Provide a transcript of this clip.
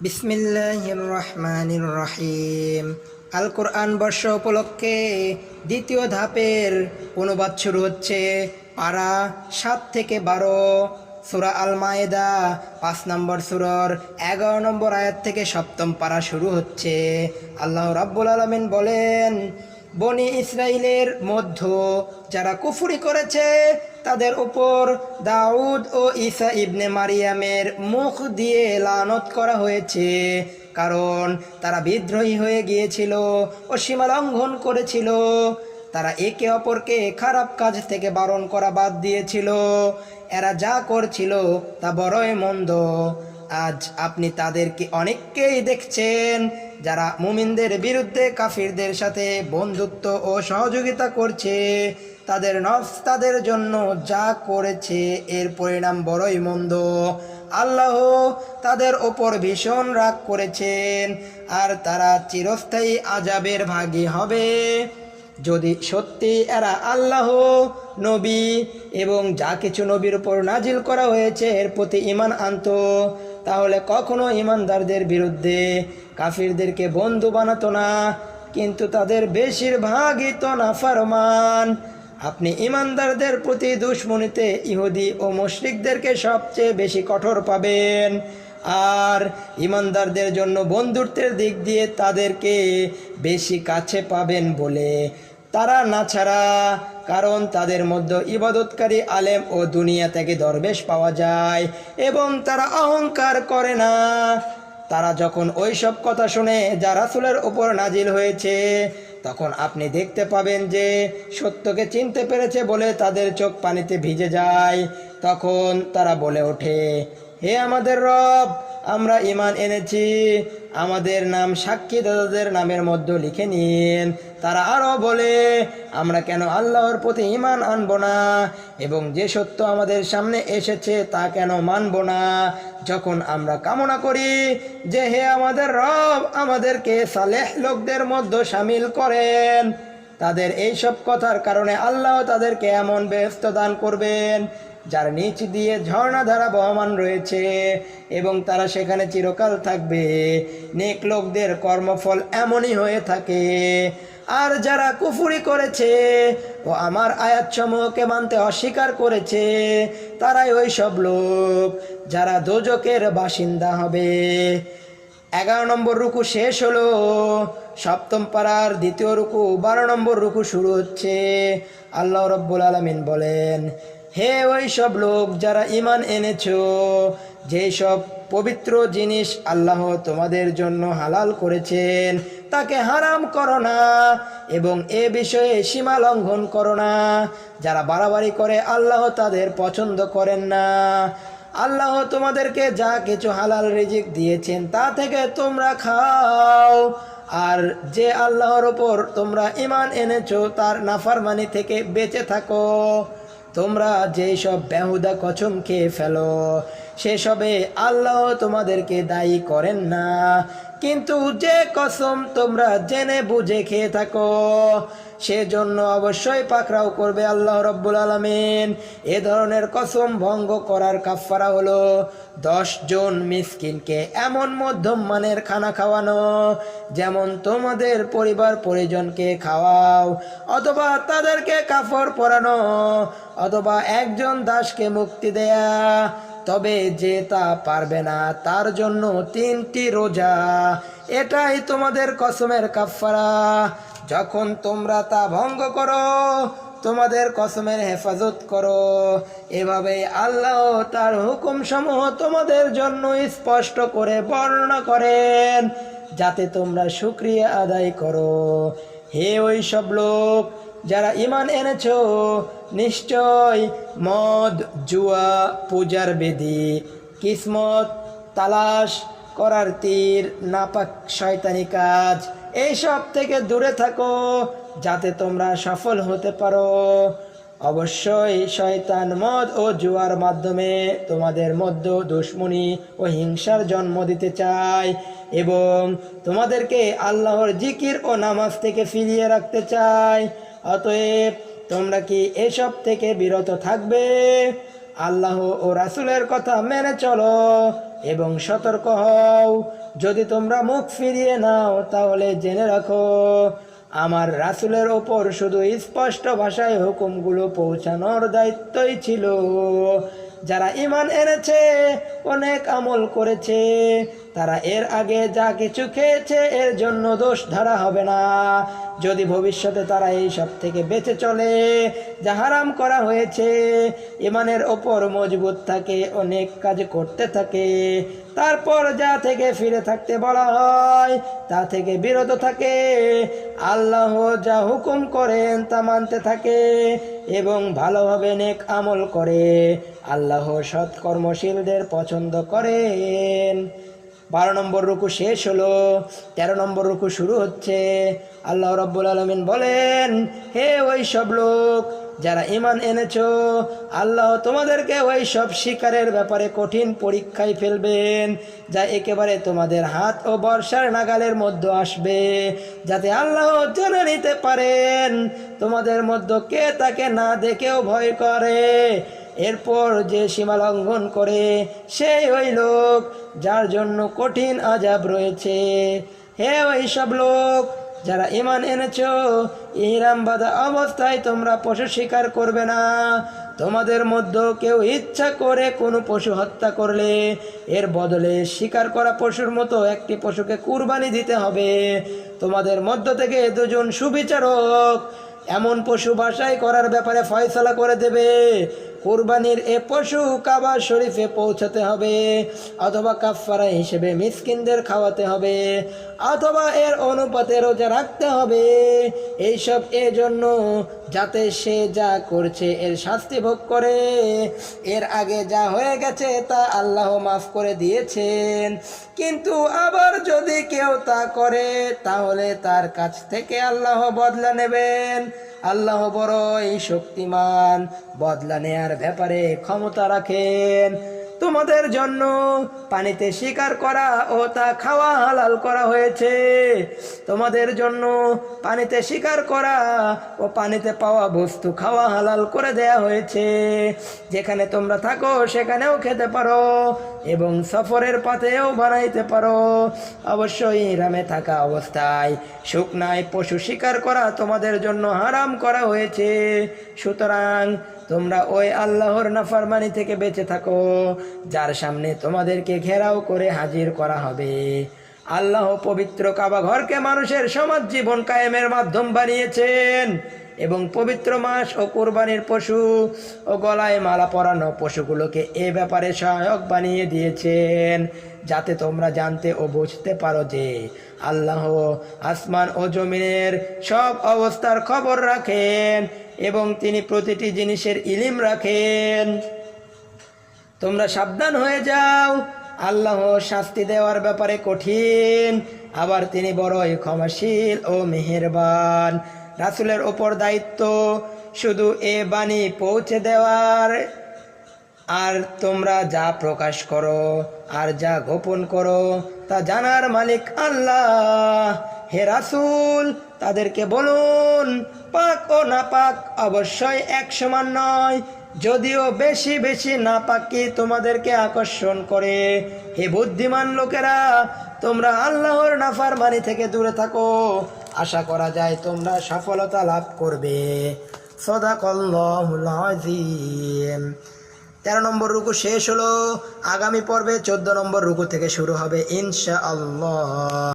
বিসমিল্লাহির রহমানির রহিম। আল কোরআন বর্ষ উপলক্ষে দ্বিতীয় ধাপের অনুবাদ শুরু হচ্ছে। পারা 7 থেকে 12, সূরা আল মায়েদা 5 নম্বর সূরার 11 নম্বর আয়াত থেকে 7ম পারা শুরু হচ্ছে। আল্লাহ রাব্বুল আলামিন বলেন, বনি ইসরাইলের মধ্য যারা কুফরি করেছে তাদের উপর দাউদ ও ঈসা ইবনে মারিয়ামের মুখ দিয়ে লানত করা হয়েছে, কারণ তারা বিদ্রোহী হয়ে গিয়েছিল ও সীমা লঙ্ঘন করেছিল। তারা একে অপরকে খারাপ কাজ থেকে বারণ করা বাদ দিয়েছিল। এরা যা করছিল তা বড়ই মন্দ। আজ আপনি তাদেরকে অনেককেই দেখছেন যারা মুমিনদের বিরুদ্ধে কাফিরদের সাথে বন্ধুত্ব ও সহযোগিতা করছে। তাদের নফস তাদের জন্য যা করেছে এর পরিণাম বড়ই মন্দ। আল্লাহ তাদের ওপর ভীষণ রাগ করেছেন আর তারা চিরস্থায়ী আযাবের ভাগী হবে। যদি সত্যি এরা আল্লাহ, নবী এবং যা কিছু নবীর উপর নাজিল করা হয়েছে এর প্রতি ঈমান আনতো, তাহলে কখনো ঈমানদারদের বিরুদ্ধে কাফিরদেরকে বন্ধু বানাতো না। কিন্তু তাদের বেশিরভাগই তো নাফরমান। আপনি ঈমানদারদের প্রতি দুশমনিতে ইহুদি ও মুশরিকদেরকে সবচেয়ে বেশি কঠোর পাবেন, আর ঈমানদারদের জন্য বন্ধুত্বের দিক দিয়ে তাদেরকে বেশি কাছে পাবেন বলে তারা না ছাড়া, কারণ তাদের মধ্যে ইবাদতকারী আলেম ও দুনিয়া থেকে দরবেশ পাওয়া যায় এবং তারা অহংকার করে না। তারা যখন ওই সব কথা শুনে যা রাসূলের উপর নাজিল হয়েছে, তখন আপনি দেখতে পাবেন যে সত্যকে চিনতে পেরেছে বলে তাদের চোখ পানিতে ভিজে যায়। তখন তারা বলে ওঠে, হে আমাদের রব, আমরা ঈমান এনেছি, আমাদের নাম সাক্ষীদাতাদের নামের মধ্যে লিখে নিন। তারা আরও বলে, আমরা কেন আল্লাহর প্রতি ঈমান আনব না এবং যে সত্য আমাদের সামনে এসেছে তা কেন মানব না, যখন আমরা কামনা করি যে হে আমাদের রব, আমাদেরকে সালেহ লোকদের মধ্যে শামিল করেন। তাদের এই সব কথার কারণে আল্লাহ তাদেরকে এমন বেহেশত দান করবেন যার নিচ দিয়ে ঝর্ণাধারা বহমান রয়েছে এবং তারা সেখানে চিরকাল থাকবে। নেক লোকদের কর্মফল এমনই হয়ে থাকে। আর যারা কুফরি করেছে ও আমার আয়াতসমূহকে মানতে অস্বীকার করেছে, তারাই ওই সব লোক যারা দোজখের বাসিন্দা হবে। 11 নম্বর রুকু শেষ হলো। 7ম পারার দ্বিতীয় রুকু 12 নম্বর রুকু শুরু হচ্ছে। আল্লাহ রাব্বুল আলামিন বলেন, হে ওই সব লোক যারা ঈমান এনেছো, যেই সব পবিত্র জিনিস আল্লাহ তোমাদের জন্য হালাল করেছেন তাকে হারাম করো না এবং এ বিষয়ে সীমা লঙ্ঘন করো না। যারা বাড়াবাড়ি করে আল্লাহ তাদের পছন্দ করেন না। আল্লাহ তোমাদেরকে যা কিছু হালাল রিজিক দিয়েছেন তা থেকে তোমরা খাও, আর যে আল্লাহর ওপর তোমরা ঈমান এনেছো তার নাফরমানি থেকে বেঁচে থাকো। তোমরা যেই সব বেহুদা কসম খেয়ে ফেলো সেসবে আল্লাহ তোমাদেরকে দায়ী করেন না, কিন্তু যে কসম তোমরা জেনে বুঝে খেয়ে থাকো সেজন্য অবশ্যই পাকড়াও করবে আল্লাহ রাব্বুল আলামিন। এ ধরনের কসম ভঙ্গ করার কাফারা হলো 10 জন মিসকিনকে এমন মধ্যম মানের খানা খাওয়ানো যেমন তোমাদের পরিবার পরিজনকে খাওয়াও, অথবা তাদেরকে কাফর পরানো, অথবা একজন দাসকে মুক্তি দেয়া। তবে যে তা পারবে না তার জন্য 3টি রোজা। এটাই তোমাদের কসমের কাফারা। যখন তোমরা তা ভঙ্গ করো, তোমাদের কসমের হেফাজত করো। এভাবে আল্লাহ তার হুকুমসমূহ তোমাদের জন্য স্পষ্ট করে বর্ণনা করেন যাতে তোমরা শুকরিয়া আদায় করো। হে ওই সব লোক যারা ঈমান এনেছো, নিশ্চয় মদ, জুয়া, পূজার বেদী, কিসমত, তালাশ করার তীর, নাপাক শয়তানি কাজ এইসব থেকে দূরে থাকো যাতে তোমরা সফল হতে পারো। অবশ্যই শয়তান মদ ও জুয়ার মাধ্যমে তোমাদের মধ্যে দুশমনি ও হিংসার জন্ম দিতে চায় এবং তোমাদেরকে আল্লাহর জিকির ও নামাজ থেকে ফিরিয়ে রাখতে চায়। অতএব তোমরা কি এসব থেকে বিরত থাকবে? আল্লাহ ও রাসূলের কথা মেনে চলো, এবং সতর্ক হও। যদি তোমরা মুখ ফিরিয়ে নাও তাহলে জেনে রাখো আমার রাসূলের ওপর শুধু স্পষ্ট ভাষায় হুকুমগুলো পৌঁছানোর দায়িত্বই ছিল। যারা ঈমান এনেছে, অনেক আমল করেছে, তারা এর আগে যা কিছু খেয়েছে এর জন্য দোষ ধরা হবে না। যদি ভবিষ্যতে তারা এই সব থেকে বেঁচে চলে যা হারাম করা হয়েছে, ঈমানের ওপর মজবুত থাকে, অনেক কাজ করতে থাকে, তারপর যা থেকে ফিরে থাকতে বলা হয় তা থেকে বিরত থাকে, আল্লাহ যা হুকুম করেন তা মানতে থাকে এবং ভালোভাবে নেক আমল করে, আল্লাহ সৎকর্মশীলদের পছন্দ করেন। 12 নম্বর রুকু শেষ হলো, 13 নম্বর রুকু শুরু হচ্ছে। আল্লাহ রাব্বুল আলামিন বলেন, হে ওই সব লোক যারা ঈমান এনেছো, আল্লাহ তোমাদেরকে ওই সব শিকারের ব্যাপারে কঠিন পরীক্ষায় ফেলবেন যা একেবারে তোমাদের হাত ও বর্ষার নাগালের মধ্যে আসবে, যাতে আল্লাহ জেনে নিতে পারেন তোমাদের মধ্যে কে তাকে না দেখেও ভয় করে। এরপর যে সীমা লঙ্ঘন করে সেই ওই লোক যার জন্য কঠিন আযাব রয়েছে। হে ওই সব লোক যারা ঈমান এনেছো, ইহরাম বাঁধা অবস্থায় তোমরা পশু শিকার করবে না। তোমাদের মধ্যে কেউ ইচ্ছা করে কোনো পশু হত্যা করলে এর বদলে শিকার করা পশুর মতো একটি পশুকে কুরবানি দিতে হবে। তোমাদের মধ্য থেকে দুজন সুবিচারক এমন পশু বাছাই করার ব্যাপারে ফয়সালা করে দেবে। কুরবানির এ পশু কাবা শরীফে পৌঁছাতে হবে, অথবা কাফারা হিসেবে মিসকিনদের খাওয়াতে হবে, অথবা এর অনুপাতে রোজা রাখতে হবে। এইসব এজন্য যাতে সে যা করছে এর শাস্তি ভোগ করে। এর আগে যা হয়ে গেছে তা আল্লাহ মাফ করে দিয়েছেন, কিন্তু আবার যদি কেউ তা করে তাহলে তার কাছ থেকে আল্লাহ বদলা নেবেন। আল্লাহ বড়ই শক্তিমান, বদলা নেয়ার ব্যাপারে ক্ষমতা রাখেন। তোমাদের জন্য পানিতে শিকার করা ও তা খাওয়া হালাল করা হয়েছে। তোমাদের জন্য পানিতে শিকার করা ও পানিতে পাওয়া বস্তু খাওয়া হালাল করে দেয়া হয়েছে। যেখানে তোমরা থাকো সেখানেও খেতে পারো এবং সফরের পথেও বানাইতে পারো। অবশ্যই ইহরামে থাকা অবস্থায় শুকনায় পশু শিকার করা তোমাদের জন্য হারাম করা হয়েছে। সুতরাং তোমরা ওই আল্লাহর নাফরমানি থেকে বেঁচে থাকো যার সামনে তোমাদেরকে ঘেরাও করে হাজির করা হবে। আল্লাহ পবিত্র কাবা ঘরকে মানুষের সমাজ জীবন কায়েমের মাধ্যম বানিয়েছেন এবং পবিত্র মাস ও কুরবানির পশু ও গলায় মালা পরানো পশুগুলোকে এ ব্যাপারে সহায়ক বানিয়ে দিয়েছেন, যাতে তোমরা জানতে ও বুঝতে পারো যে আল্লাহ আসমান ও জমিনের সব অবস্থার খবর রাখেন এবং তিনি প্রতিটি জিনিসের ইলম রাখেন। তোমরা সাবধান হয়ে যাও, আল্লাহ শাস্তি দেওয়ার ব্যাপারে কঠিন, আবার তিনি বড়ই ক্ষমাশীল ও মেহেরবান। রাসূলের ওপর দায়িত্ব শুধু এ বাণী পৌঁছে দেওয়ার, আর তোমরা যা প্রকাশ করো আর যা গোপন করো তা জানার মালিক আল্লাহ। হে রাসূল, তাদেরকে বলুন, পাক ও নাপাক অবশ্যই এক সমান নয়, যদিও বেশি বেশি নাপাকি তোমাদেরকে আকর্ষণ করে। হে বুদ্ধিমান লোকেরা, তোমরা আল্লাহর নাফরমানি থেকে দূরে থাকো, আশা করা যায় তোমরা সফলতা লাভ করবে। সাদাকাল্লাহুল আযীম। 13 নম্বর রুকু শেষ হলো। আগামী পর্বে 14 নম্বর রুকু থেকে শুরু হবে ইনশাআল্লাহ।